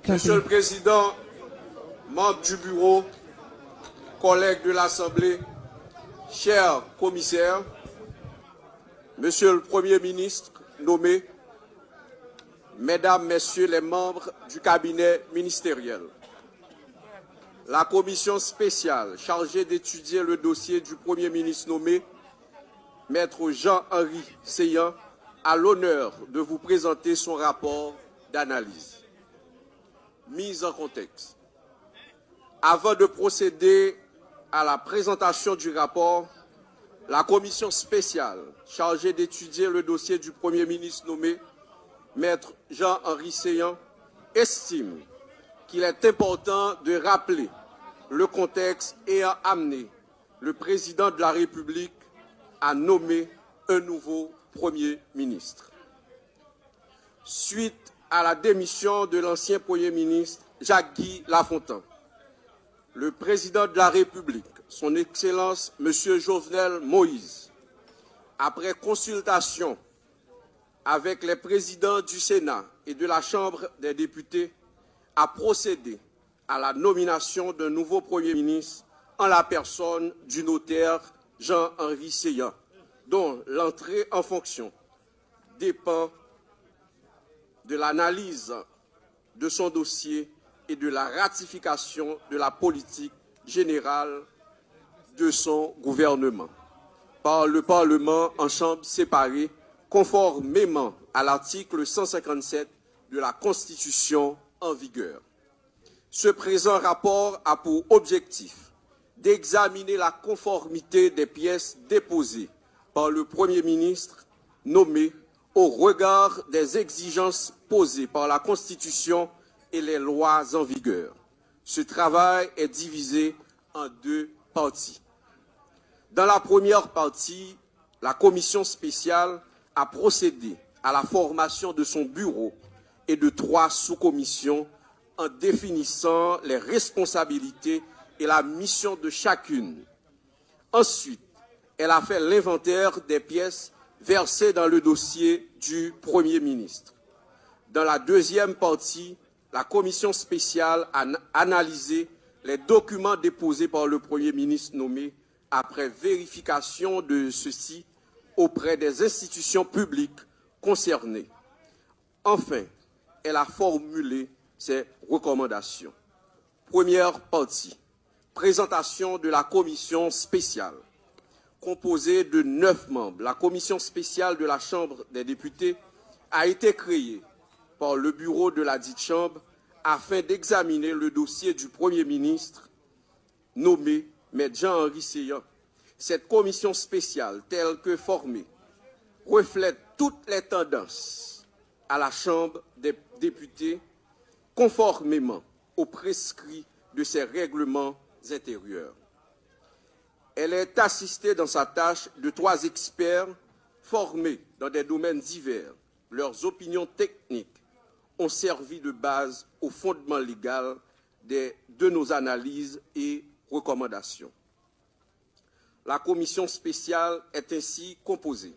Monsieur le Président, membres du bureau, collègues de l'Assemblée, chers commissaires, Monsieur le Premier ministre nommé, Mesdames, Messieurs les membres du cabinet ministériel, la commission spéciale chargée d'étudier le dossier du Premier ministre nommé, Maître Jean-Henri Seyan, a l'honneur de vous présenter son rapport d'analyse. Mise en contexte. Avant de procéder à la présentation du rapport, la commission spéciale chargée d'étudier le dossier du Premier ministre nommé, Maître Jean-Henri Seyan, estime qu'il est important de rappeler le contexte ayant amené le président de la République à nommer un nouveau Premier ministre. Suite à la démission de l'ancien Premier ministre Jacques-Guy Lafontaine, le président de la République, son Excellence M. Jovenel Moïse, après consultation avec les présidents du Sénat et de la Chambre des députés, a procédé à la nomination d'un nouveau Premier ministre en la personne du notaire Jean-Henri Seyan, dont l'entrée en fonction dépend de l'analyse de son dossier et de la ratification de la politique générale de son gouvernement par le Parlement en chambre séparée, conformément à l'article 157 de la Constitution en vigueur. Ce présent rapport a pour objectif d'examiner la conformité des pièces déposées par le Premier ministre nommé au regard des exigences posées par la Constitution et les lois en vigueur. Ce travail est divisé en deux parties. Dans la première partie, la commission spéciale a procédé à la formation de son bureau et de 3 sous-commissions en définissant les responsabilités et la mission de chacune. Ensuite, elle a fait l'inventaire des pièces versées dans le dossier du Premier ministre. Dans la deuxième partie, la commission spéciale a analysé les documents déposés par le Premier ministre nommé après vérification de ceux-ci auprès des institutions publiques concernées. Enfin, elle a formulé ses recommandations. Première partie, présentation de la commission spéciale. Composée de 9 membres, la commission spéciale de la Chambre des députés a été créée par le bureau de la dite Chambre afin d'examiner le dossier du Premier ministre nommé Maître Jean-Henri Seyan. Cette commission spéciale, telle que formée, reflète toutes les tendances à la Chambre des députés conformément aux prescrits de ses règlements intérieurs. Elle est assistée dans sa tâche de 3 experts formés dans des domaines divers. Leurs opinions techniques ont servi de base au fondement légal de nos analyses et recommandations. La commission spéciale est ainsi composée.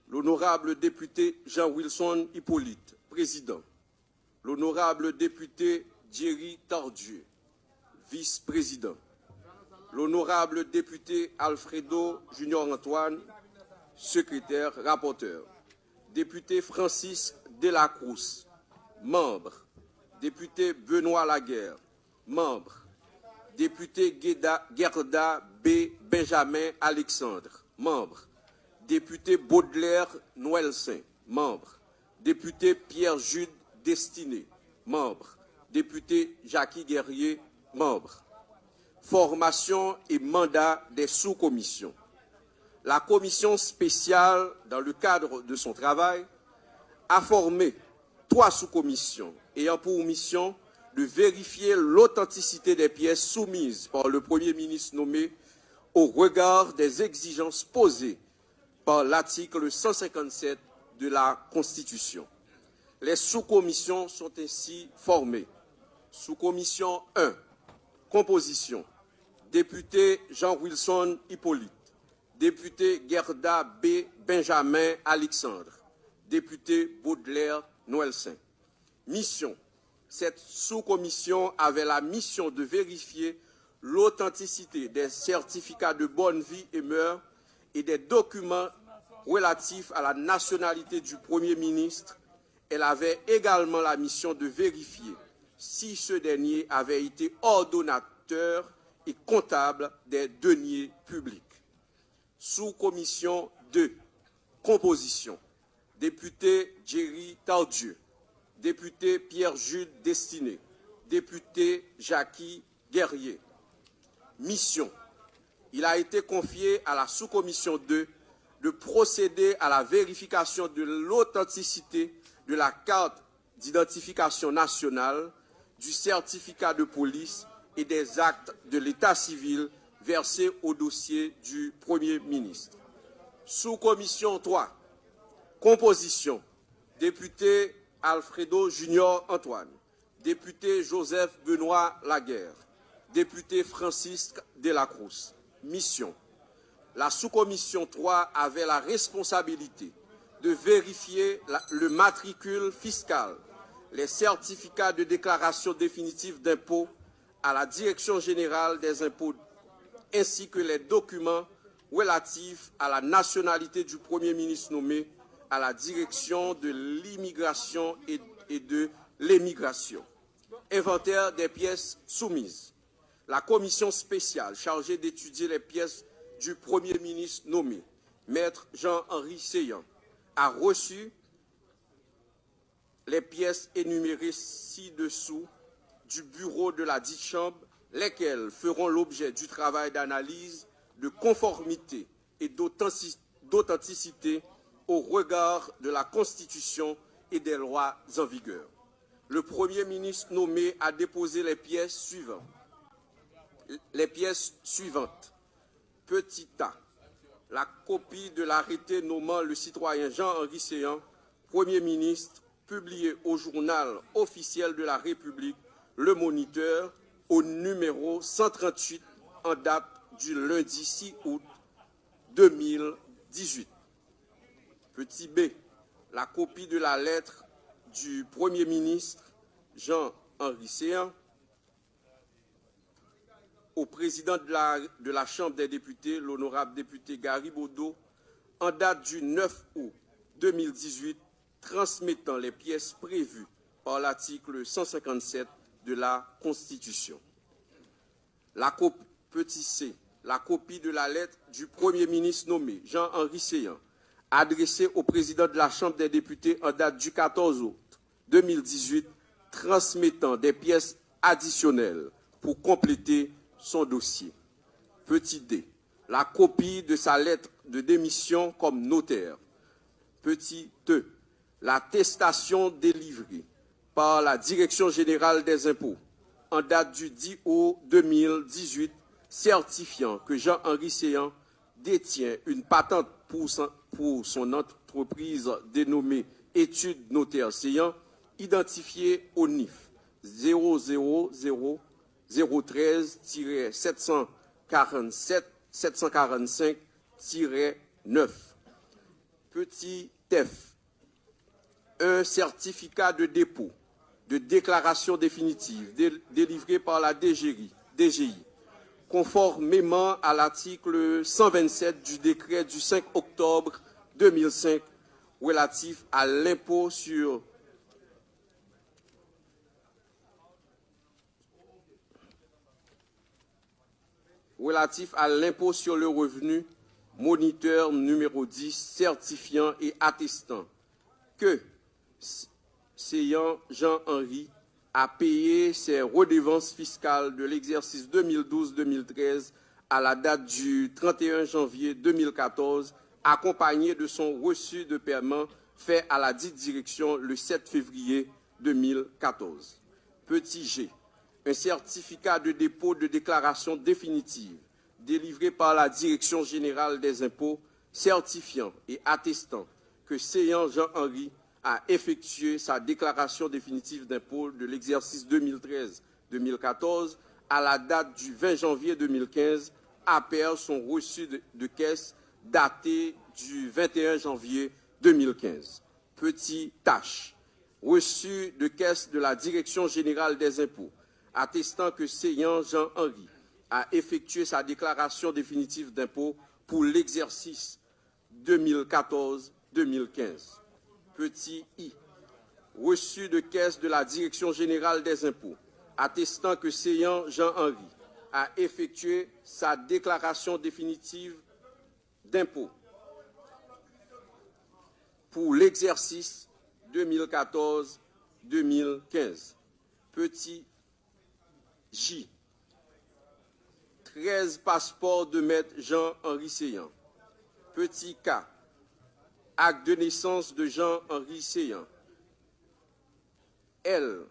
L'honorable député Jean-Wilson Hippolyte, président. L'honorable député Thierry Tardieu, vice-président. L'honorable député Alfredo Junior Antoine, secrétaire, rapporteur. Député Francis Delacruz, membre. Député Benoît Laguerre, membre. Député Gerda B. Benjamin Alexandre, membre. Député Baudelaire Noël-Saint, membre. Député Pierre-Jude Destiné, membre. Député Jackie Guerrier, membre. Formation et mandat des sous-commissions. La commission spéciale, dans le cadre de son travail, a formé 3 sous-commissions ayant pour mission de vérifier l'authenticité des pièces soumises par le Premier ministre nommé au regard des exigences posées par l'article 157 de la Constitution. Les sous-commissions sont ainsi formées. Sous-commission 1, composition. Député Jean-Wilson Hippolyte. Député Gerda B. Benjamin Alexandre. Député Baudelaire Noël-Saint. Mission, Cette sous-commission avait la mission de vérifier l'authenticité des certificats de bonne vie et mœurs et des documents relatifs à la nationalité du Premier ministre. Elle avait également la mission de vérifier si ce dernier avait été ordonnateur et comptable des deniers publics. Sous-commission 2. Composition. Député Jerry Tardieu. Député Pierre-Jude Destiné. Député Jackie Guerrier. Mission. Il a été confié à la sous-commission 2 de procéder à la vérification de l'authenticité de la carte d'identification nationale, du certificat de police et des actes de l'état civil versés au dossier du Premier ministre. Sous-commission 3. Composition. Député Alfredo Junior Antoine. Député Joseph Benoît Laguerre. Député Francisque Delacroix. Mission. La sous-commission 3 avait la responsabilité de vérifier le matricule fiscal, les certificats de déclaration définitive d'impôt à la Direction générale des impôts, ainsi que les documents relatifs à la nationalité du Premier ministre nommé à la Direction de l'immigration et de l'émigration. Inventaire des pièces soumises. La commission spéciale chargée d'étudier les pièces du Premier ministre nommé, Maître Jean-Henri Seillant, a reçu les pièces énumérées ci-dessous du bureau de la dite chambre, lesquelles feront l'objet du travail d'analyse, de conformité et d'authenticité au regard de la Constitution et des lois en vigueur. Le Premier ministre nommé a déposé les pièces suivantes. Petit A. La copie de l'arrêté nommant le citoyen Jean-Henri Seillant, Premier ministre, publié au journal officiel de la République, Le Moniteur, au numéro 138, en date du lundi 6 août 2018. Petit B. La copie de la lettre du Premier ministre Jean-Henri Seillant au président de la Chambre des députés, l'honorable député Gary Bodo, en date du 9 août 2018, transmettant les pièces prévues par l'article 157 de la Constitution. Petit C. La copie de la lettre du Premier ministre nommé Jean-Henri Seillant, adressée au président de la Chambre des députés en date du 14 août 2018, transmettant des pièces additionnelles pour compléter son dossier. Petit D. La copie de sa lettre de démission comme notaire. Petit E. L'attestation délivrée par la Direction générale des impôts en date du 10 août 2018 certifiant que Jean-Henri Seillant détient une patente pour son entreprise dénommée Études Notaires Seillant, identifiée au NIF 000-013-745-9. Petit F. Un certificat de dépôt de déclaration définitive délivré par la DGI, conformément à l'article 127 du décret du 5 octobre 2005 relatif à l'impôt sur le revenu, moniteur numéro 10, certifiant et attestant que Seillant Jean-Henri a payé ses redevances fiscales de l'exercice 2012-2013 à la date du 31 janvier 2014, accompagné de son reçu de paiement fait à la dite direction le 7 février 2014. Petit G. Un certificat de dépôt de déclaration définitive délivré par la Direction générale des impôts, certifiant et attestant que Seillant Jean-Henri a effectué sa déclaration définitive d'impôt de l'exercice 2013-2014 à la date du 20 janvier 2015, appert son reçu de caisse daté du 21 janvier 2015. Petit H. reçu de caisse de la Direction générale des impôts, attestant que Seyan Jean-Henri a effectué sa déclaration définitive d'impôt pour l'exercice 2014-2015. Petit I. Reçu de caisse de la Direction générale des impôts, attestant que Seyan Jean-Henri a effectué sa déclaration définitive d'impôt pour l'exercice 2014-2015. Petit J. 13 passeports de maître Jean-Henri Seyan. Petit K. Acte de naissance de Jean-Henri Seyan. L.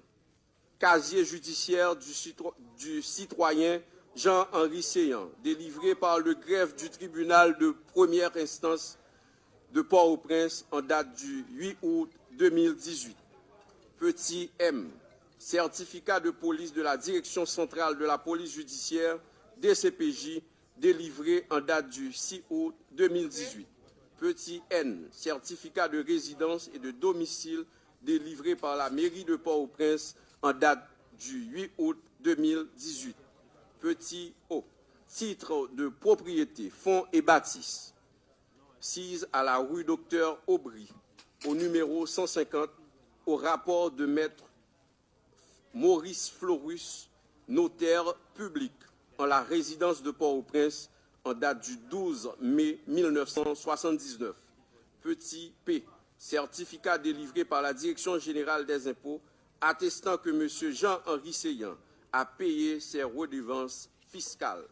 Casier judiciaire du citoyen Jean-Henri Seyan, délivré par le greffe du tribunal de première instance de Port-au-Prince en date du 8 août 2018. Petit M. Certificat de police de la Direction centrale de la police judiciaire, DCPJ, délivré en date du 6 août 2018. Petit N. Certificat de résidence et de domicile délivré par la mairie de Port-au-Prince en date du 8 août 2018. Petit O. Titre de propriété, fonds et bâtisses. 6 à la rue Docteur Aubry, au numéro 150, au rapport de maître Maurice Florus, notaire public, en la résidence de Port-au-Prince, en date du 12 mai 1979. Petit P. Certificat délivré par la Direction générale des impôts, attestant que M. Jean-Henri Seyan a payé ses redevances fiscales.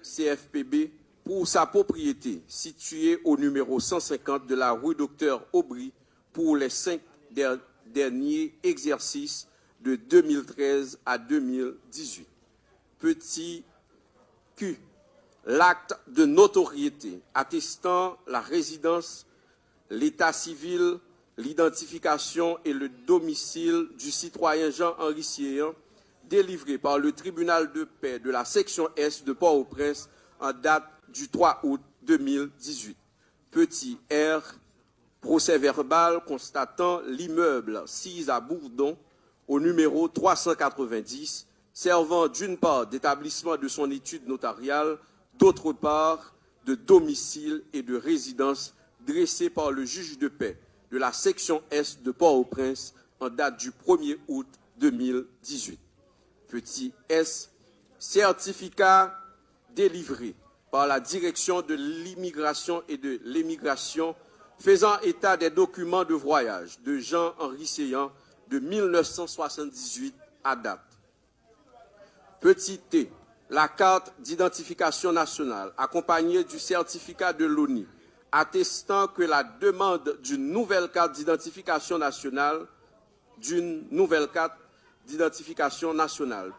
CFPB, pour sa propriété située au numéro 150 de la rue Docteur Aubry pour les 5 derniers exercices de 2013 à 2018. Petit Q. L'acte de notoriété attestant la résidence, l'état civil, l'identification et le domicile du citoyen Jean-Henri Seyan, délivré par le tribunal de paix de la section Est de Port-au-Prince en date du 3 août 2018. Petit R. Procès verbal constatant l'immeuble 6 à Bourdon au numéro 390, servant d'une part d'établissement de son étude notariale, d'autre part de domicile et de résidence dressé par le juge de paix de la section Est de Port-au-Prince en date du 1er août 2018. Petit S. Certificat délivré par la Direction de l'immigration et de l'émigration faisant état des documents de voyage de Jean-Henri Seyan de 1978 à date. Petit T. La carte d'identification nationale accompagnée du certificat de l'ONU attestant que la demande d'une nouvelle carte d'identification nationale,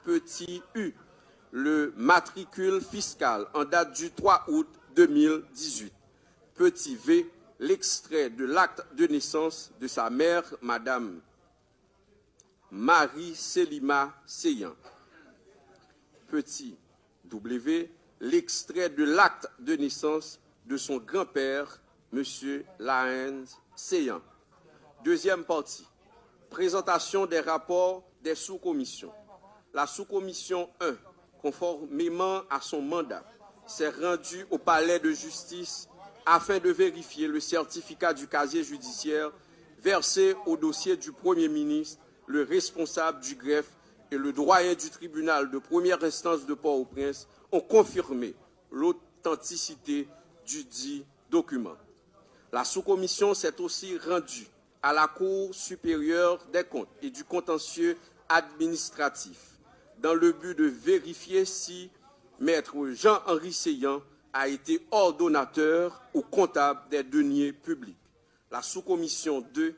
Petit U. Le matricule fiscal en date du 3 août 2018. Petit V. L'extrait de l'acte de naissance de sa mère, Madame Marie Selima Seyan. Petit W. L'extrait de l'acte de naissance de son grand-père, M. Laens Seyan. Deuxième partie. Présentation des rapports des sous-commissions. La sous-commission 1, conformément à son mandat, s'est rendue au palais de justice afin de vérifier le certificat du casier judiciaire versé au dossier du Premier ministre, le responsable du greffe et le doyen du tribunal de première instance de Port-au-Prince ont confirmé l'authenticité du dit document. La sous-commission s'est aussi rendue à la Cour supérieure des comptes et du contentieux administratif dans le but de vérifier si Maître Jean-Henri Seyan a été ordonnateur ou comptable des deniers publics. La sous-commission 2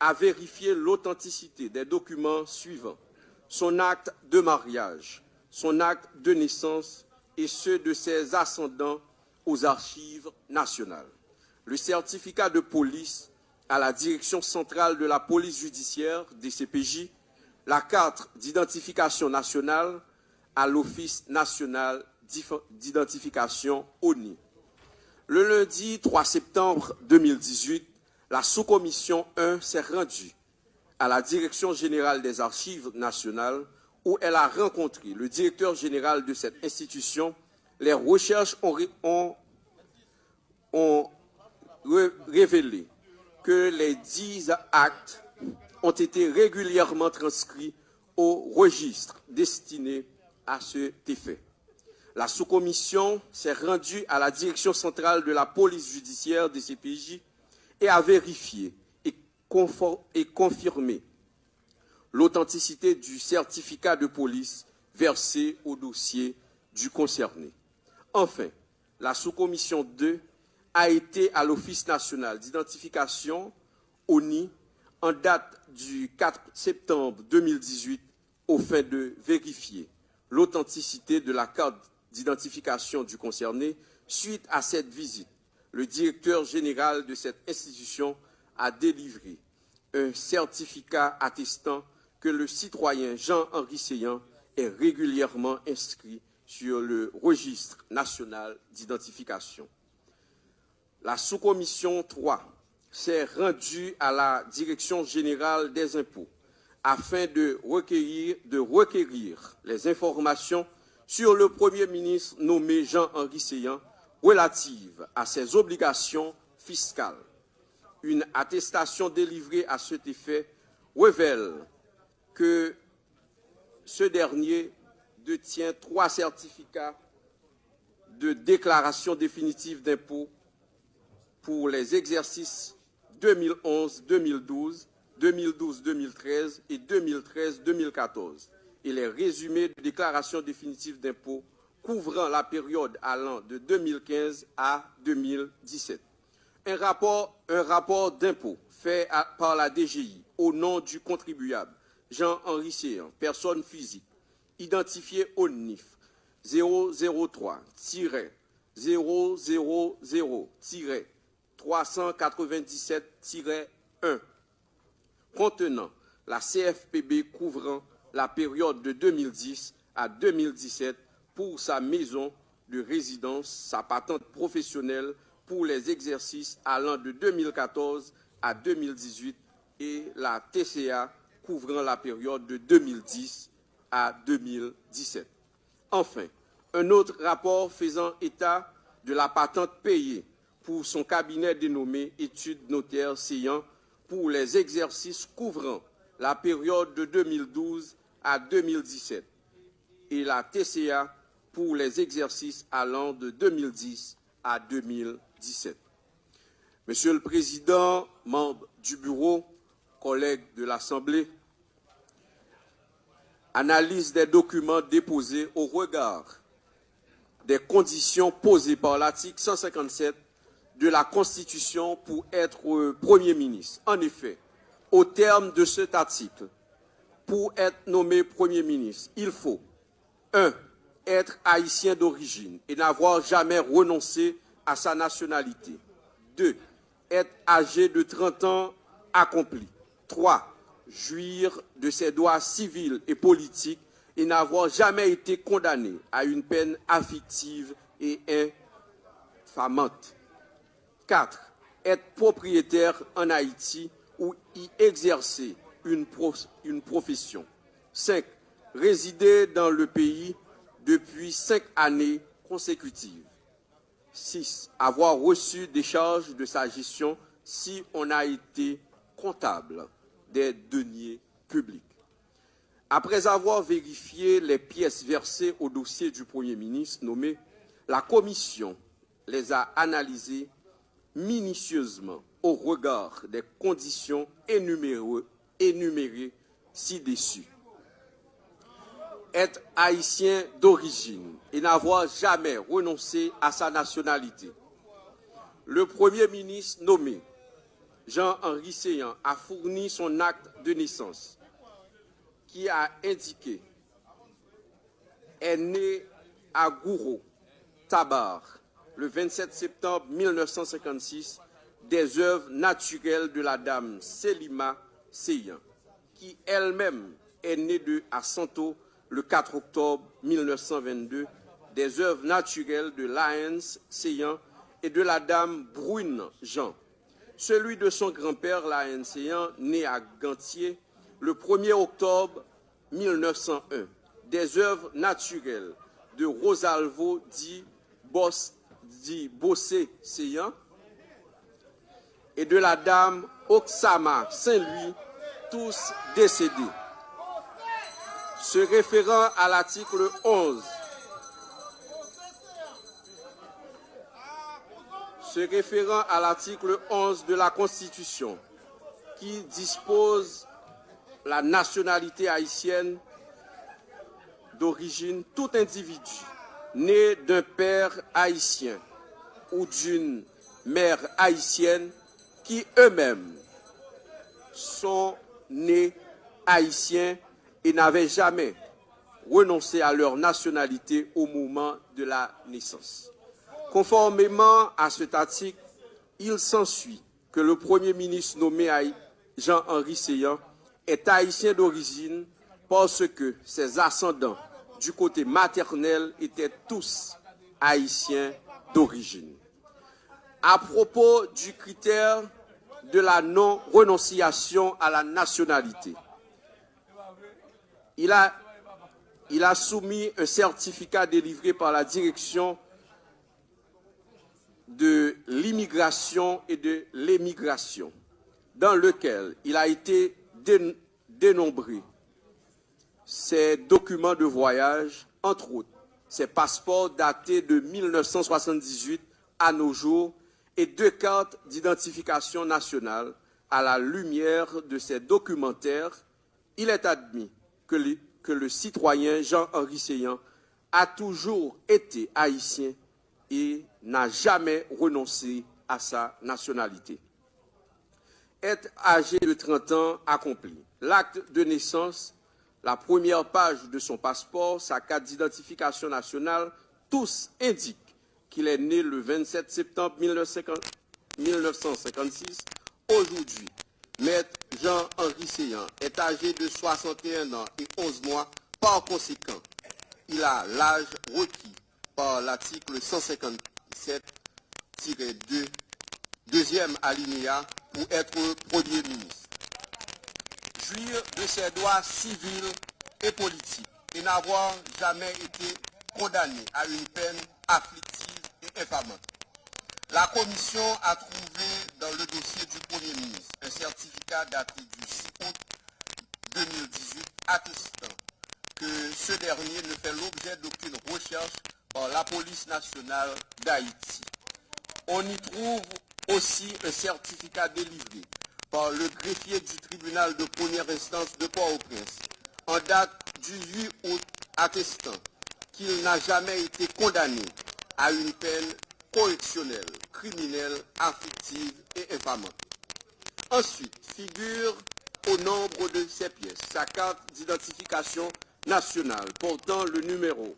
a vérifié l'authenticité des documents suivants: son acte de mariage, son acte de naissance et ceux de ses ascendants aux archives nationales. Le certificat de police à la Direction centrale de la police judiciaire, DCPJ, la carte d'identification nationale à l'Office national d'identification ONI. Le lundi 3 septembre 2018, la sous-commission 1 s'est rendue à la Direction générale des Archives nationales, où elle a rencontré le directeur général de cette institution. Les recherches ont révélé que les 10 actes ont été régulièrement transcrits au registre destiné à cet effet. La sous-commission s'est rendue à la direction centrale de la police judiciaire de CPJ et a vérifié et confirmé l'authenticité du certificat de police versé au dossier du concerné. Enfin, la sous-commission 2 a été à l'Office national d'identification, ONI, en date du 4 septembre 2018, aux fins de vérifier l'authenticité de la carte d'identification du concerné. Suite à cette visite, le directeur général de cette institution a délivré un certificat attestant que le citoyen Jean-Henri Seyan est régulièrement inscrit sur le registre national d'identification. La sous-commission 3 s'est rendue à la Direction générale des impôts afin de requérir les informations sur le Premier ministre nommé Jean-Henri Seyan relatives à ses obligations fiscales. Une attestation délivrée à cet effet révèle que ce dernier détient 3 certificats de déclaration définitive d'impôt pour les exercices 2011-2012, 2012-2013 et 2013-2014 et les résumés de déclaration définitive d'impôt couvrant la période allant de 2015 à 2017. Un rapport d'impôt fait par la DGI au nom du contribuable Jean-Henri Seyan, personne physique, identifié au NIF 003-000-397-1, contenant la CFPB couvrant la période de 2010 à 2017 pour sa maison de résidence, sa patente professionnelle pour les exercices allant de 2014 à 2018 et la TCA couvrant la période de 2010 à 2017. Enfin, un autre rapport faisant état de la patente payée pour son cabinet dénommé Études notaires Seyan pour les exercices couvrant la période de 2012 à 2017 et la TCA pour les exercices allant de 2010 à 2017. Monsieur le Président, membres du Bureau, collègues de l'Assemblée, analyse des documents déposés au regard des conditions posées par l'article 157 de la Constitution pour être Premier ministre. En effet, au terme de cet article, pour être nommé Premier ministre, il faut 1. Être haïtien d'origine et n'avoir jamais renoncé à sa nationalité. 2. Être âgé de 30 ans accompli. 3. Jouir de ses droits civils et politiques et n'avoir jamais été condamné à une peine afflictive et infamante. 4. Être propriétaire en Haïti ou y exercer une profession. 5. Résider dans le pays depuis 5 années consécutives. 6. Avoir reçu des charges de sa gestion si on a été comptable des deniers publics. Après avoir vérifié les pièces versées au dossier du Premier ministre nommé, la Commission les a analysées minutieusement au regard des conditions énumérées ci-dessus. Être haïtien d'origine et n'avoir jamais renoncé à sa nationalité. Le Premier ministre nommé, Jean-Henri Seyan, a fourni son acte de naissance qui a indiqué est né à Gouro, Tabar, le 27 septembre 1956, des œuvres naturelles de la dame Selima Seyan, qui elle-même est née à Santo le 4 octobre 1922, des œuvres naturelles de Laens Seyan et de la dame Brune Jean. Celui de son grand-père, Laens Seyan, né à Gantier, le 1er octobre 1901, des œuvres naturelles de Rosalvo dit Bossé-Séyan et de la dame Oksama Saint-Louis, tous décédés. Se référant à l'article 11, de la Constitution, qui dispose la nationalité haïtienne d'origine, tout individu né d'un père haïtien ou d'une mère haïtienne qui eux-mêmes sont nés haïtiens et n'avaient jamais renoncé à leur nationalité au moment de la naissance. Conformément à cet article, il s'ensuit que le Premier ministre nommé Jean-Henri Séyan est haïtien d'origine parce que ses ascendants du côté maternel étaient tous haïtiens d'origine. À propos du critère de la non-renonciation à la nationalité, il a soumis un certificat délivré par la direction de l'immigration et de l'émigration, dans lequel il a été dénombré ses documents de voyage, entre autres ses passeports datés de 1978 à nos jours et 2 cartes d'identification nationale. À la lumière de ces documentaires, il est admis que le citoyen Jean-Henri Séyan a toujours été haïtien et n'a jamais renoncé à sa nationalité. Être âgé de 30 ans accompli. L'acte de naissance, la première page de son passeport, sa carte d'identification nationale, tous indiquent qu'il est né le 27 septembre 1956. Aujourd'hui, Maître Jean-Henri Séyan est âgé de 61 ans et 11 mois. Par conséquent, il a l'âge requis par l'article 157-2, deuxième alinéa, pour être Premier ministre. Jouir de ses droits civils et politiques et n'avoir jamais été condamné à une peine afflictive et infamante. La Commission a trouvé dans le dossier du Premier ministre un certificat daté du 6 août 2018 attestant que ce dernier ne fait l'objet d'aucune recherche par la police nationale d'Haïti. On y trouve aussi un certificat délivré par le greffier du tribunal de première instance de Port-au-Prince en date du 8 août attestant qu'il n'a jamais été condamné à une peine correctionnelle, criminelle, afflictive et infamante. Ensuite, figure au nombre de ces pièces sa carte d'identification nationale portant le numéro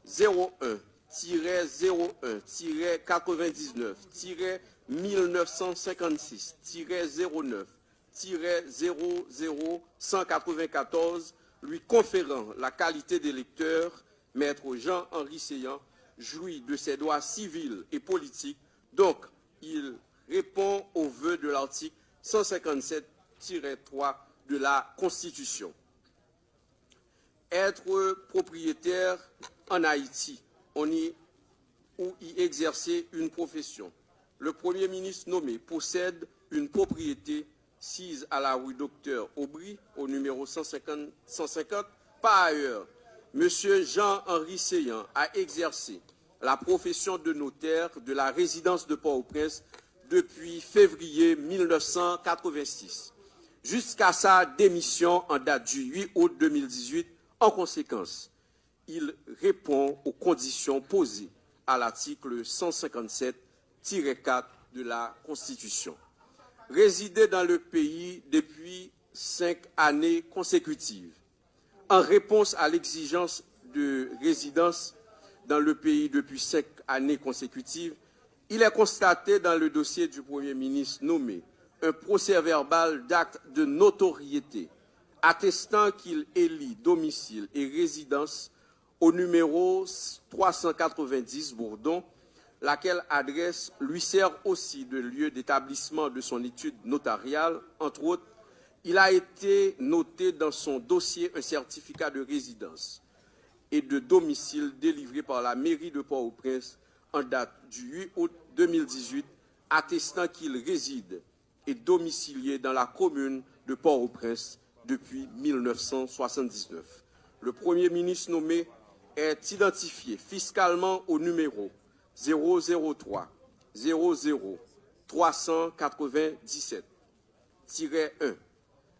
01-99-99-09-00194 lui conférant la qualité d'électeur. Maître Jean-Henri Séyan jouit de ses droits civils et politiques, donc il répond aux vœux de l'article 157-3 de la Constitution. Être propriétaire en Haïti, ou y exercer une profession. Le Premier ministre nommé possède une propriété sise à la rue Docteur Aubry, au numéro 150. Par ailleurs, M. Jean-Henri Séyan a exercé la profession de notaire de la résidence de Port-au-Prince depuis février 1986, jusqu'à sa démission en date du 8 août 2018. En conséquence, il répond aux conditions posées à l'article 157-4 de la Constitution. Résider dans le pays depuis 5 années consécutives. En réponse à l'exigence de résidence dans le pays depuis 5 années consécutives, il est constaté dans le dossier du Premier ministre nommé un procès-verbal d'acte de notoriété attestant qu'il élit domicile et résidence au numéro 390 Bourdon, laquelle adresse lui sert aussi de lieu d'établissement de son étude notariale, entre autres, Il a été noté dans son dossier un certificat de résidence et de domicile délivré par la mairie de Port-au-Prince en date du 8 août 2018, attestant qu'il réside et domicilié dans la commune de Port-au-Prince depuis 1979. Le Premier ministre nommé est identifié fiscalement au numéro 003 00 397-1,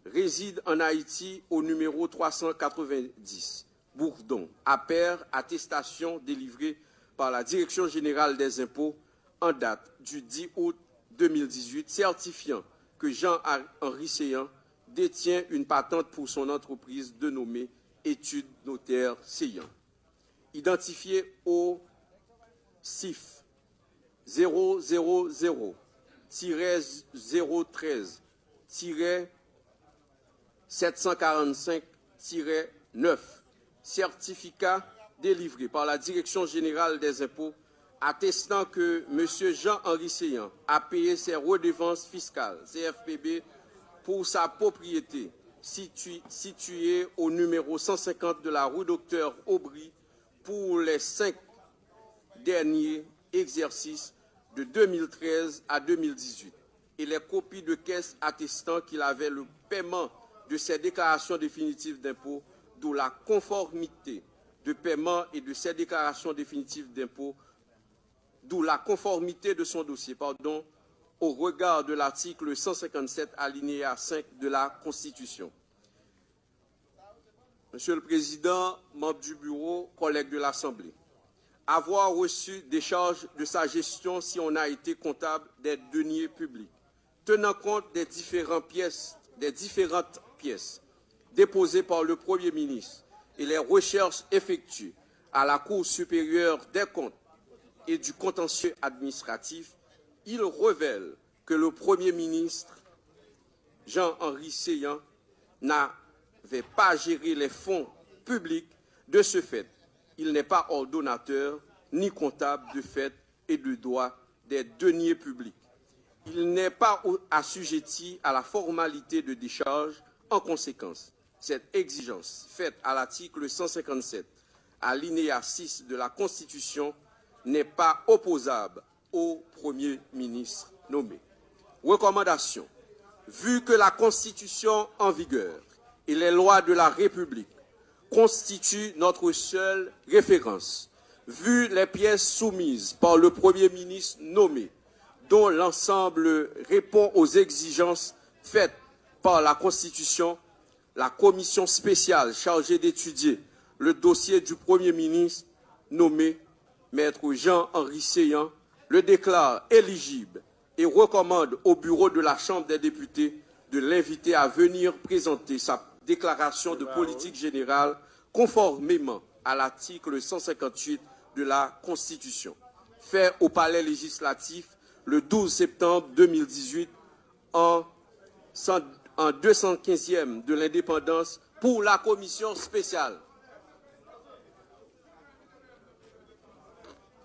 réside en Haïti au numéro 390, Bourdon, APER, attestation délivrée par la Direction générale des impôts en date du 10 août 2018, certifiant que Jean-Henri Seyan détient une patente pour son entreprise dénommée Études Notaires Seyan. Identifié au CIF 000-013-745-9, certificat délivré par la Direction générale des impôts attestant que M. Jean-Henri Seyan a payé ses redevances fiscales, CFPB, pour sa propriété située au numéro 150 de la rue Docteur Aubry pour les 5 derniers exercices de 2013 à 2018 et les copies de caisse attestant qu'il avait le paiement de ses déclarations définitives d'impôts, d'où la conformité de paiement et de ses déclarations définitives d'impôts, d'où la conformité de son dossier, au regard de l'article 157 alinéa 5 de la Constitution. Monsieur le Président, membres du Bureau, collègues de l'Assemblée, avoir reçu des charges de sa gestion si on a été comptable des deniers publics, tenant compte des différentes pièces déposées par le Premier ministre et les recherches effectuées à la Cour supérieure des comptes et du contentieux administratif, il révèle que le Premier ministre Jean-Henri Seyan n'avait pas géré les fonds publics. De ce fait, il n'est pas ordonnateur ni comptable de fait et de droit des deniers publics. Il n'est pas assujetti à la formalité de décharge. En conséquence, cette exigence faite à l'article 157, alinéa 6 de la Constitution, n'est pas opposable au Premier ministre nommé. Recommandation. Vu que la Constitution en vigueur et les lois de la République constituent notre seule référence, vu les pièces soumises par le Premier ministre nommé, dont l'ensemble répond aux exigences faites par la Constitution, la commission spéciale chargée d'étudier le dossier du Premier ministre nommé, Maître Jean-Henri Seyan, le déclare éligible et recommande au bureau de la Chambre des députés de l'inviter à venir présenter sa déclaration de politique générale conformément à l'article 158 de la Constitution, fait au Palais législatif le 12 septembre 2018 en 215e de l'indépendance pour la commission spéciale.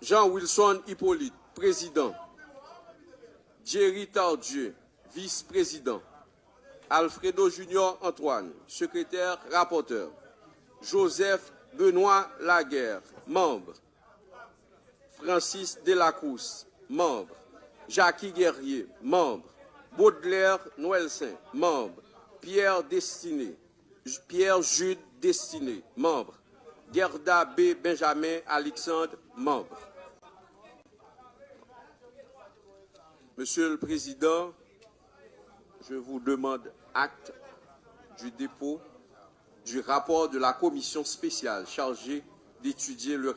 Jean-Wilson Hippolyte, président. Jerry Tardieu, vice-président. Alfredo Junior Antoine, secrétaire rapporteur. Joseph Benoît Laguerre, membre. Francis Delacrousse, membre. Jackie Guerrier, membre. Baudelaire Noël-Saint, membre. Pierre Jude Destiné, membre. Gerda B. Benjamin Alexandre, membre. Monsieur le Président, je vous demande acte du dépôt du rapport de la commission spéciale chargée d'étudier le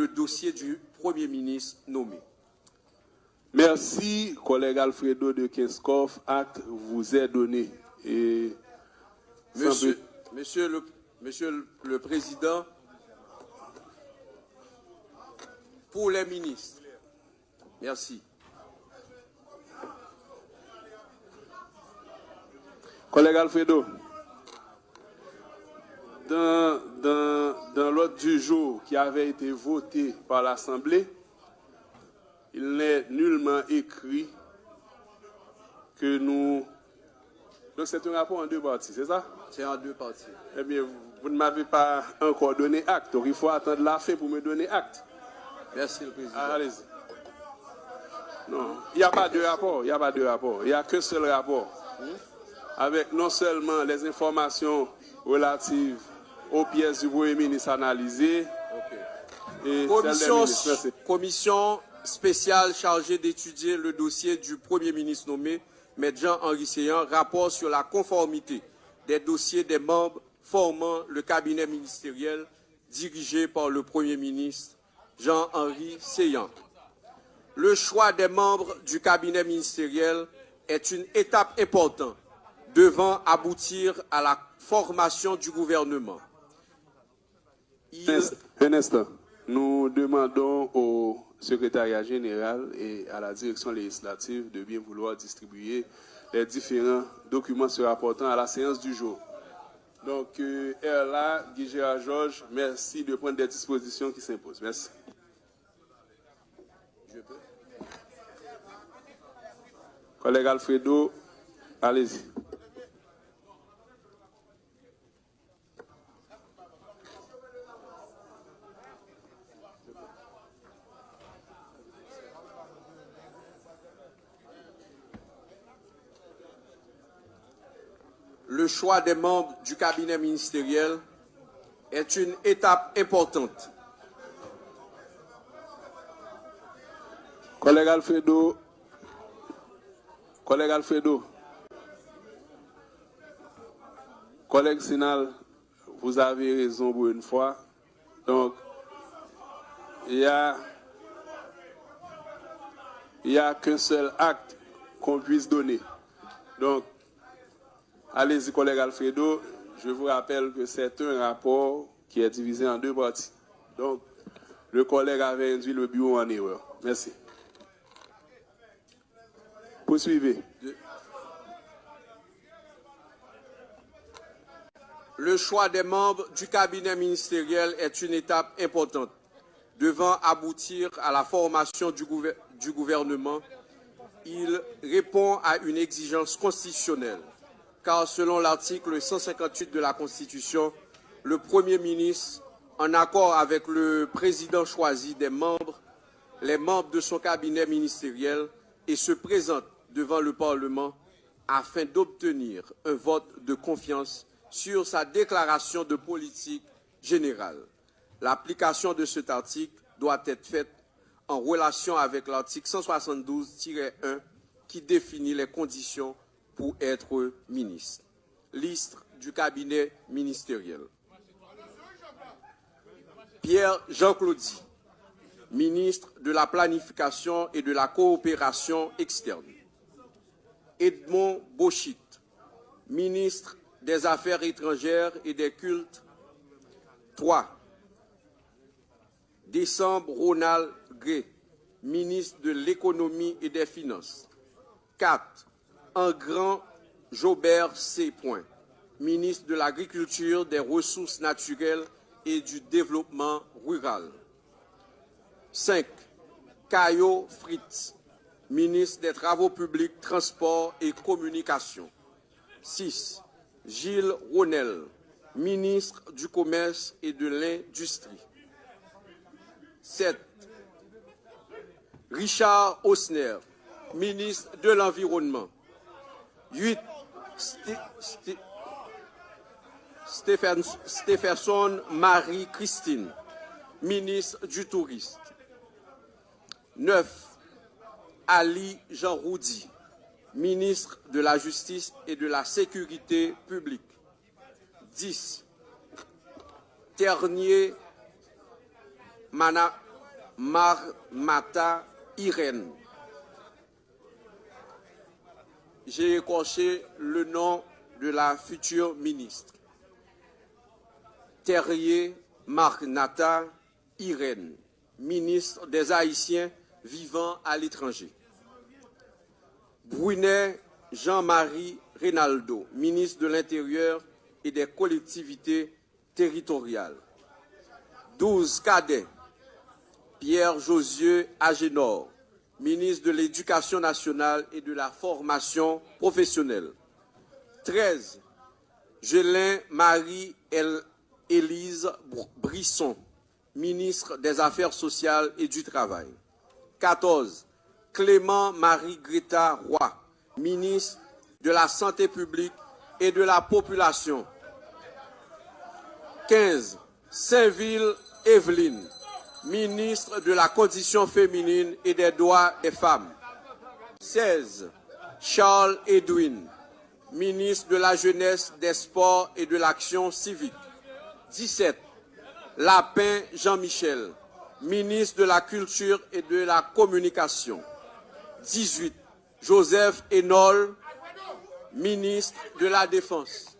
dossier du Premier ministre nommé. Merci, collègue Alfredo de Keskov. Acte vous est donné. Et Monsieur le Président, pour les ministres, merci. Collègue Alfredo, dans l'ordre du jour qui avait été voté par l'Assemblée, il n'est nullement écrit que nous... Donc c'est un rapport en deux parties, c'est ça? C'est en deux parties. Eh bien, vous ne m'avez pas encore donné acte, donc il faut attendre la fin pour me donner acte. Merci le Président. Allez-y. Non, il n'y a pas de rapport, il n'y a pas de rapport. Il n'y a qu'un seul rapport. Avec non seulement les informations relatives aux pièces du Premier ministre analysées, et commission spéciale chargée d'étudier le dossier du Premier ministre nommé, M. Jean-Henri Seyan, rapport sur la conformité des dossiers des membres formant le cabinet ministériel dirigé par le Premier ministre Jean-Henri Seyan. Le choix des membres du cabinet ministériel est une étape importante devant aboutir à la formation du gouvernement. Un instant. Nous demandons au secrétariat général et à la direction législative de bien vouloir distribuer les différents documents se rapportant à la séance du jour. Donc, là, Guy Gérard Georges, merci de prendre des dispositions qui s'imposent. Merci. Collègue Alfredo, allez-y. Le choix des membres du cabinet ministériel est une étape importante. Collègue Alfredo, collègue Sinal, vous avez raison pour une fois. Donc, il n'y a qu'un seul acte qu'on puisse donner. Donc, allez-y, collègue Alfredo, je vous rappelle que c'est un rapport qui est divisé en deux parties. Donc, le collègue avait induit le bureau en erreur. Merci. Poursuivez. Le choix des membres du cabinet ministériel est une étape importante devant aboutir à la formation du gouvernement. Il répond à une exigence constitutionnelle, car selon l'article 158 de la Constitution, le Premier ministre, en accord avec le président choisi les membres de son cabinet ministériel, et se présente devant le Parlement afin d'obtenir un vote de confiance sur sa déclaration de politique générale. L'application de cet article doit être faite en relation avec l'article 172-1 qui définit les conditions pour être ministre. Liste du cabinet ministériel. Pierre Jean Claudy, ministre de la Planification et de la Coopération externe. Edmond Bochit, ministre des Affaires étrangères et des Cultes. 3. Décembre Ronald Gray, ministre de l'Économie et des Finances. 4. Engrand Jobert C. ministre de l'Agriculture, des Ressources naturelles et du Développement rural. 5. Caillot Fritz, ministre des Travaux publics, Transports et Communications. 6. Gilles Ronel, ministre du Commerce et de l'Industrie. 7. Richard Osner, ministre de l'Environnement. 8. Stephenson Marie-Christine, ministre du Tourisme. 9. Ali Jean Roudy, ministre de la Justice et de la Sécurité publique. 10. Ternier Marmata Irène. J'ai écorché le nom de la future ministre. Terrier Marnata Irène, ministre des Haïtiens vivant à l'étranger. Brunet Jean-Marie Reynaldo, ministre de l'Intérieur et des collectivités territoriales. 12. Cadet Pierre Josieu Agénor, ministre de l'Éducation nationale et de la formation professionnelle. 13. Gelin Marie-Élise Brisson, ministre des Affaires sociales et du Travail. 14. Clément Marie-Greta Roy, ministre de la Santé publique et de la Population. 15. Saint-Ville Evelyne, ministre de la Condition féminine et des droits des femmes. 16. Charles Edwin, ministre de la Jeunesse, des Sports et de l'Action civique. 17. Lapin Jean-Michel, ministre de la Culture et de la Communication. 18. Joseph Enol, ministre de la Défense.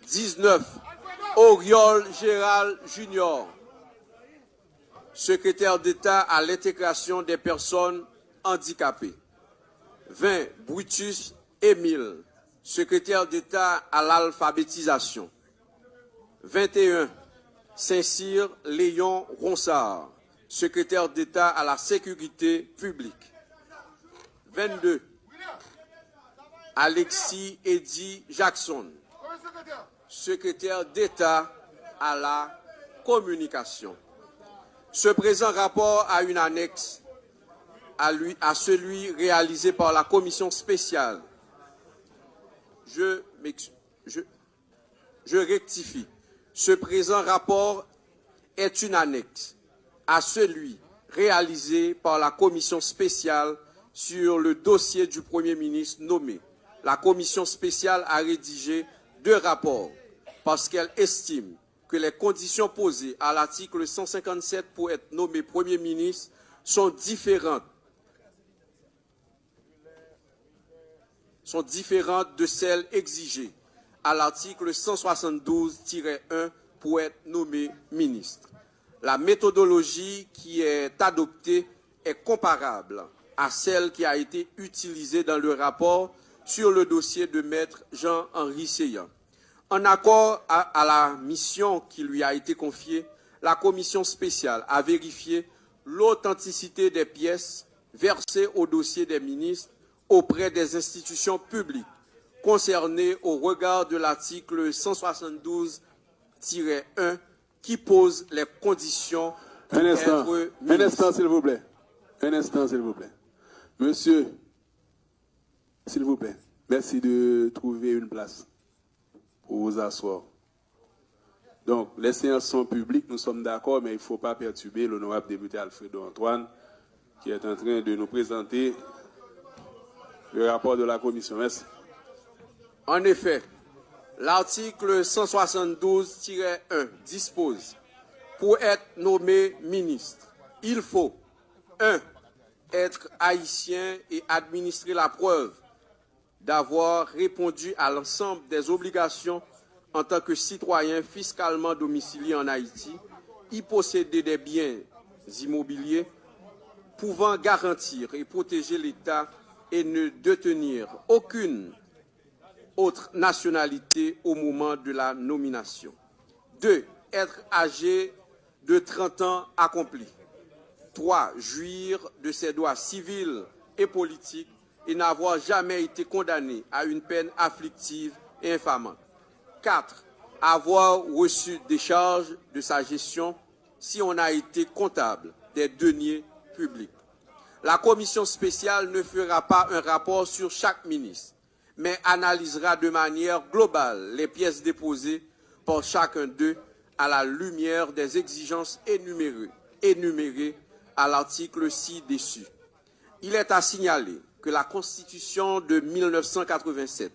19. Auriol Gérald Junior, secrétaire d'État à l'intégration des personnes handicapées. 20. Brutus Émile, secrétaire d'État à l'alphabétisation. 21. Saint-Cyr Léon Ronsard, secrétaire d'État à la sécurité publique. 22. Alexis Eddy Jackson, secrétaire d'État à la communication. Ce présent rapport a une annexe à celui réalisé par la commission spéciale. Je rectifie. Ce présent rapport est une annexe à celui réalisé par la commission spéciale sur le dossier du Premier ministre nommé. La commission spéciale a rédigé 2 rapports parce qu'elle estime que les conditions posées à l'article 157 pour être nommé Premier ministre sont différentes de celles exigées à l'article 172-1 pour être nommé ministre. La méthodologie qui est adoptée est comparable à celle qui a été utilisée dans le rapport sur le dossier de Maître Jean-Henri Seillant. En accord à la mission qui lui a été confiée, la commission spéciale a vérifié l'authenticité des pièces versées au dossier des ministres auprès des institutions publiques concernées au regard de l'article 172-1 qui pose les conditions pour être ministre. Un instant, s'il vous plaît. Un instant, s'il vous plaît. Monsieur, s'il vous plaît, merci de trouver une place pour vous asseoir. Donc, les séances sont publiques, nous sommes d'accord, mais il ne faut pas perturber l'honorable député Alfredo Antoine, qui est en train de nous présenter le rapport de la commission. Merci. En effet, l'article 172-1 dispose, pour être nommé ministre, il faut 1. Être haïtien et administrer la preuve d'avoir répondu à l'ensemble des obligations en tant que citoyen fiscalement domicilié en Haïti, y posséder des biens immobiliers pouvant garantir et protéger l'État et ne détenir aucune autre nationalité au moment de la nomination. 2. Être âgé de 30 ans accomplis. 3. Jouir de ses droits civils et politiques et n'avoir jamais été condamné à une peine afflictive et infamante. 4. Avoir reçu des charges de sa gestion si on a été comptable des deniers publics. La commission spéciale ne fera pas un rapport sur chaque ministre, mais analysera de manière globale les pièces déposées par chacun d'eux à la lumière des exigences énumérées à l'article 6 dessus. Il est à signaler que la Constitution de 1987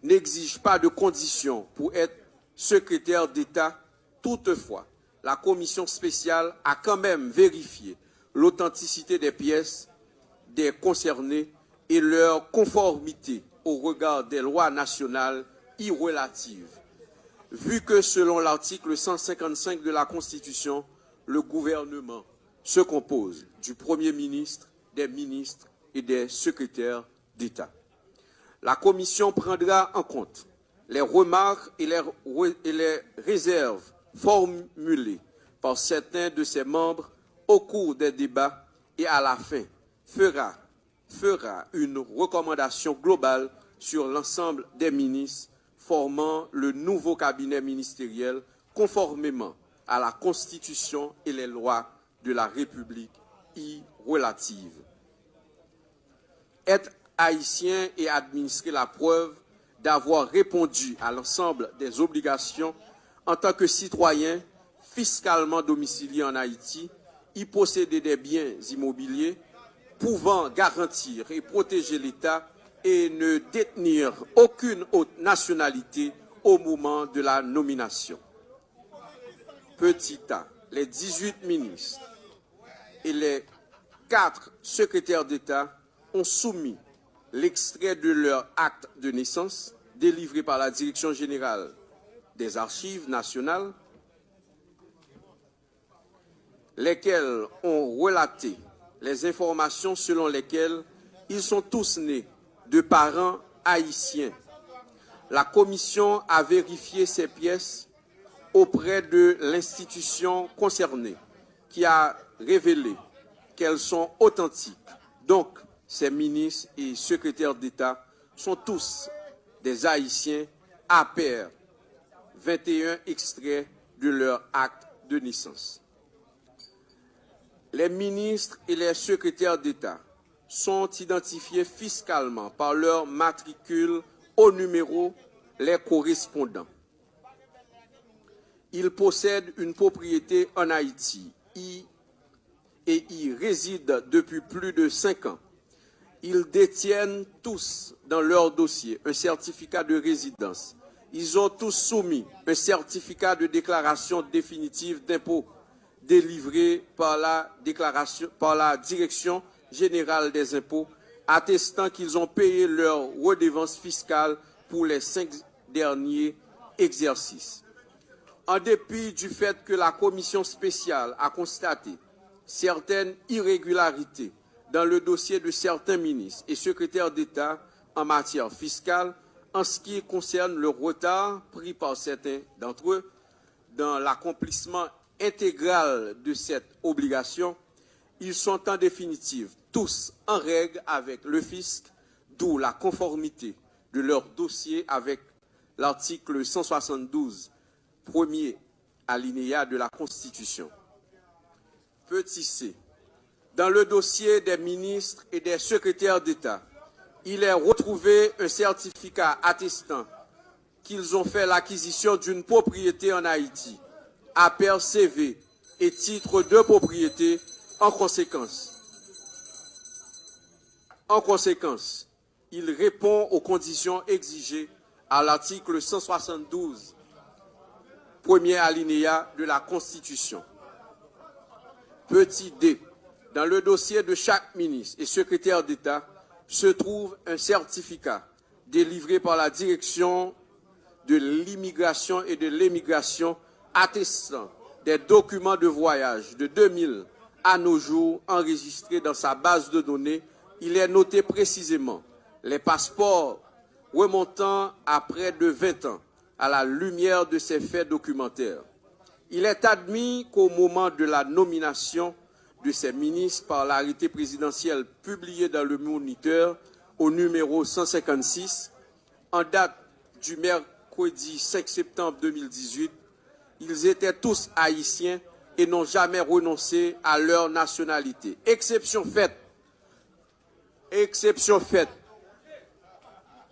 n'exige pas de conditions pour être secrétaire d'État. Toutefois, la commission spéciale a quand même vérifié l'authenticité des pièces des concernés et leur conformité au regard des lois nationales irrelatives. Vu que selon l'article 155 de la Constitution, le gouvernement se compose du Premier ministre, des ministres et des secrétaires d'État. La Commission prendra en compte les remarques et les réserves formulées par certains de ses membres au cours des débats et à la fin fera une recommandation globale sur l'ensemble des ministres formant le nouveau cabinet ministériel conformément à la Constitution et les lois de la République y relatives. Être haïtien et administrer la preuve d'avoir répondu à l'ensemble des obligations en tant que citoyen fiscalement domicilié en Haïti, y posséder des biens immobiliers pouvant garantir et protéger l'État et ne détenir aucune autre nationalité au moment de la nomination. Petit a, les 18 ministres et les 4 secrétaires d'État ont soumis l'extrait de leur acte de naissance délivré par la Direction générale des Archives nationales, lesquels ont relaté les informations selon lesquelles ils sont tous nés de parents haïtiens. La commission a vérifié ces pièces auprès de l'institution concernée qui a révélé qu'elles sont authentiques. Donc, ces ministres et secrétaires d'État sont tous des Haïtiens à pair. 21 extraits de leur acte de naissance. Les ministres et les secrétaires d'État sont identifiés fiscalement par leur matricule au numéro les correspondants. Ils possèdent une propriété en Haïti et y résident depuis plus de 5 ans. Ils détiennent tous dans leur dossier un certificat de résidence. Ils ont tous soumis un certificat de déclaration définitive d'impôt délivré par la Direction générale des impôts, attestant qu'ils ont payé leur redevance fiscale pour les 5 derniers exercices. En dépit du fait que la commission spéciale a constaté certaines irrégularités dans le dossier de certains ministres et secrétaires d'État en matière fiscale, en ce qui concerne le retard pris par certains d'entre eux dans l'accomplissement intégral de cette obligation, ils sont en définitive tous en règle avec le fisc, d'où la conformité de leur dossier avec l'article 172, premier alinéa de la Constitution. Petit c. Dans le dossier des ministres et des secrétaires d'État, il est retrouvé un certificat attestant qu'ils ont fait l'acquisition d'une propriété en Haïti, à pair CV et titre de propriété. En conséquence, il répond aux conditions exigées à l'article 172, premier alinéa de la Constitution. Petit d. Dans le dossier de chaque ministre et secrétaire d'État se trouve un certificat délivré par la Direction de l'immigration et de l'émigration attestant des documents de voyage de 2000 à nos jours enregistrés dans sa base de données. Il est noté précisément les passeports remontant à près de 20 ans à la lumière de ces faits documentaires. Il est admis qu'au moment de la nomination de ces ministres par l'arrêté présidentiel publié dans le Moniteur au numéro 156, en date du mercredi 5 septembre 2018, ils étaient tous haïtiens et n'ont jamais renoncé à leur nationalité. Exception faite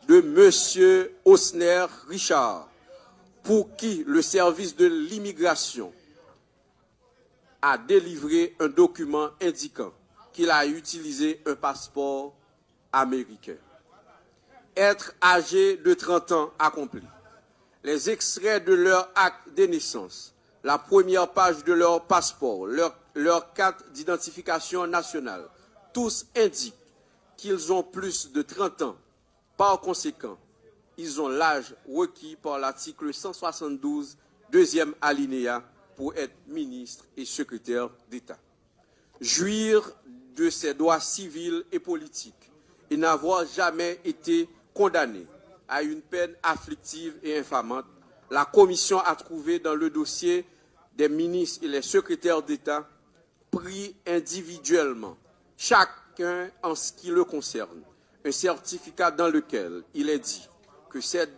de M. Osner Richard, pour qui le service de l'immigration a délivré un document indiquant qu'il a utilisé un passeport américain. Être âgé de 30 ans accompli. Les extraits de leur acte de naissance, la première page de leur passeport, leur carte d'identification nationale, tous indiquent qu'ils ont plus de 30 ans. Par conséquent, ils ont l'âge requis par l'article 172, deuxième alinéa, pour être ministre et secrétaire d'État. Jouir de ses droits civils et politiques et n'avoir jamais été condamné à une peine afflictive et infamante, la Commission a trouvé dans le dossier des ministres et les secrétaires d'État pris individuellement chacun en ce qui le concerne, un certificat dans lequel il est dit que ces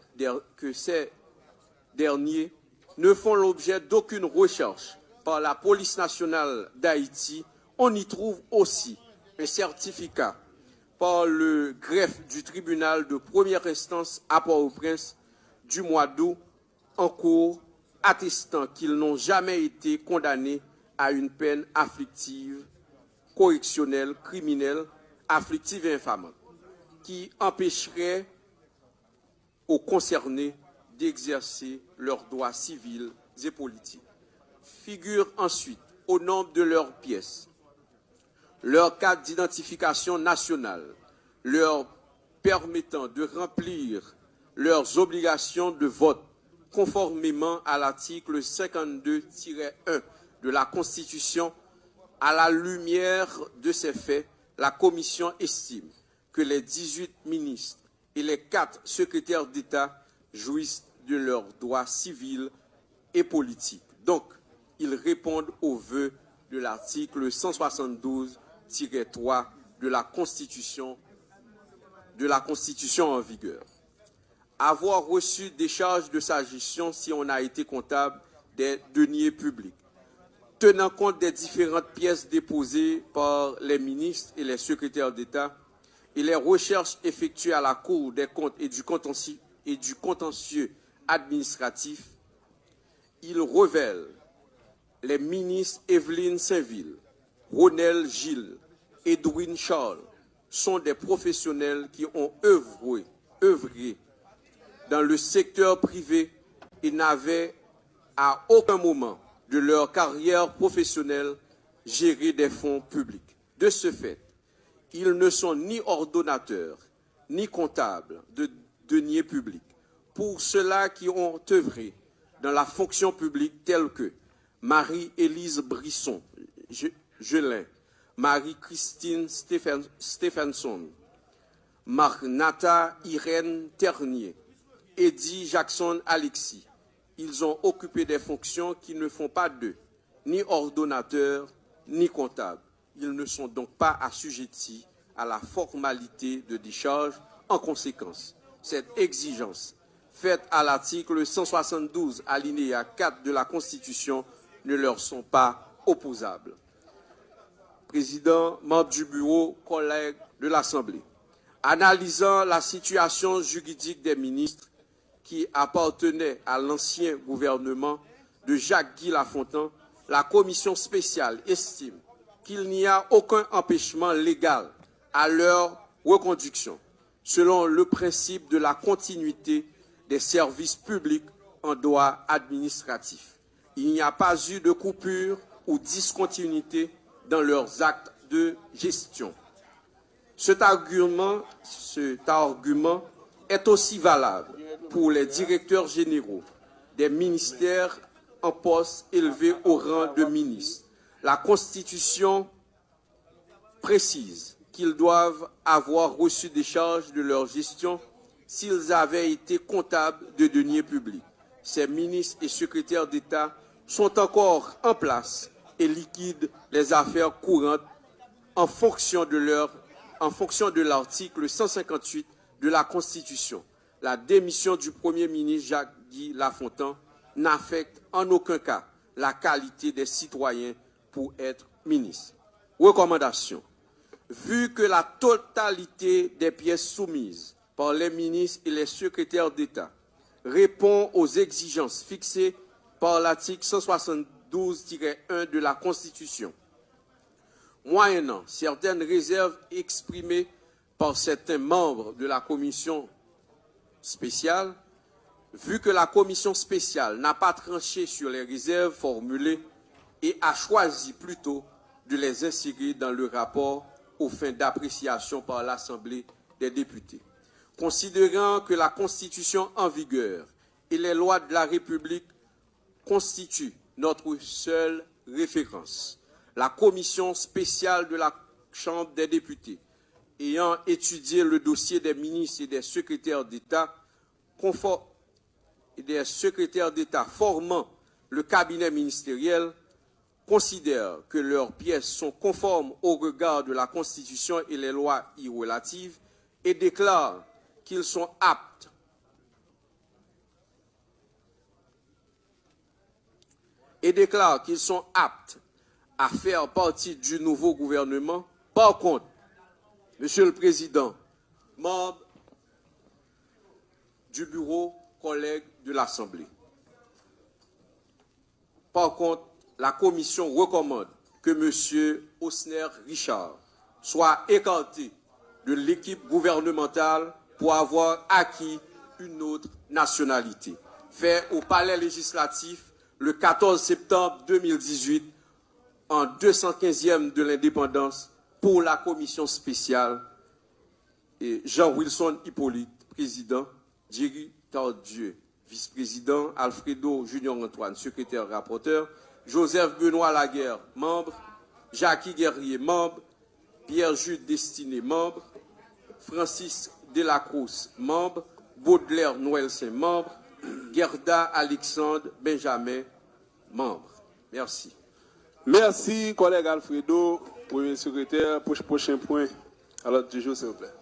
derniers ne font l'objet d'aucune recherche par la police nationale d'Haïti. On y trouve aussi un certificat par le greffe du tribunal de première instance à Port-au-Prince du mois d'août en cours, attestant qu'ils n'ont jamais été condamnés à une peine afflictive, correctionnelle, criminelle, afflictive et infamante, qui empêcherait aux concernés d'exercer leurs droits civils et politiques. Figure ensuite au nombre de leurs pièces leur carte d'identification nationale, leur permettant de remplir leurs obligations de vote conformément à l'article 52-1 de la Constitution. À la lumière de ces faits, la Commission estime que les 18 ministres et les 4 secrétaires d'État jouissent de leurs droits civils et politiques. Donc, ils répondent aux vœux de l'article 172-3 de la Constitution en vigueur. Avoir reçu des charges de sa gestion si on a été comptable des deniers publics, tenant compte des différentes pièces déposées par les ministres et les secrétaires d'État et les recherches effectuées à la Cour des comptes et du contentieux administratif, il révèle les ministres Evelyne Saint-Ville, Ronel Gilles, Edwin Charles sont des professionnels qui ont œuvré dans le secteur privé et n'avaient à aucun moment de leur carrière professionnelle géré des fonds publics. De ce fait, ils ne sont ni ordonnateurs ni comptables de deniers publics. Pour ceux-là qui ont œuvré dans la fonction publique telle que Marie-Élise Brisson, Gelin, Marie-Christine Stephenson, Marnata Irène Ternier, Eddie Jackson Alexis, ils ont occupé des fonctions qui ne font pas d'eux, ni ordonnateurs, ni comptables. Ils ne sont donc pas assujettis à la formalité de décharge. En conséquence, cette exigence, faite à l'article 172, alinéa 4 de la Constitution, ne leur sont pas opposables. Président, membre du bureau, collègues de l'Assemblée, analysant la situation juridique des ministres qui appartenaient à l'ancien gouvernement de Jacques-Guy Lafontaine, la commission spéciale estime qu'il n'y a aucun empêchement légal à leur reconduction, selon le principe de la continuité des services publics en droit administratif. Il n'y a pas eu de coupure ou discontinuité dans leurs actes de gestion. Cet argument est aussi valable pour les directeurs généraux des ministères en poste élevés au rang de ministre. La Constitution précise qu'ils doivent avoir reçu des charges de leur gestion s'ils avaient été comptables de deniers publics. Ces ministres et secrétaires d'État sont encore en place et liquident les affaires courantes en fonction de l'article 158 de la Constitution. La démission du Premier ministre Jacques-Guy Lafontaine n'affecte en aucun cas la qualité des citoyens pour être ministre. Recommandation. Vu que la totalité des pièces soumises par les ministres et les secrétaires d'État répond aux exigences fixées par l'article 172-1 de la Constitution, moyennant certaines réserves exprimées par certains membres de la commission spéciale, vu que la commission spéciale n'a pas tranché sur les réserves formulées et a choisi plutôt de les insérer dans le rapport aux fins d'appréciation par l'Assemblée des députés. Considérant que la Constitution en vigueur et les lois de la République constituent notre seule référence, la commission spéciale de la Chambre des députés, ayant étudié le dossier des ministres et des secrétaires d'État formant le cabinet ministériel, considèrent que leurs pièces sont conformes au regard de la Constitution et les lois y relatives et déclarent qu'ils sont aptes à faire partie du nouveau gouvernement. Par contre, Monsieur le Président, membres du bureau, collègues de l'Assemblée, par contre, la Commission recommande que M. Osner Richard soit écarté de l'équipe gouvernementale pour avoir acquis une autre nationalité. Fait au Palais législatif le 14 septembre 2018, en 215e de l'indépendance, pour la commission spéciale, et Jean-Wilson Hippolyte, président, Thierry Tardieu, vice-président, Alfredo Junior Antoine, secrétaire rapporteur, Joseph Benoît Laguerre, membre, Jackie Guerrier, membre, Pierre-Jude Destiné, membre, Francis Delacroix, membre, Baudelaire Noël-Saint, membre, Gerda Alexandre Benjamin, membre. Merci. Merci, collègue Alfredo, premier secrétaire. Pour le prochain point, à l'ordre du jour, s'il vous plaît.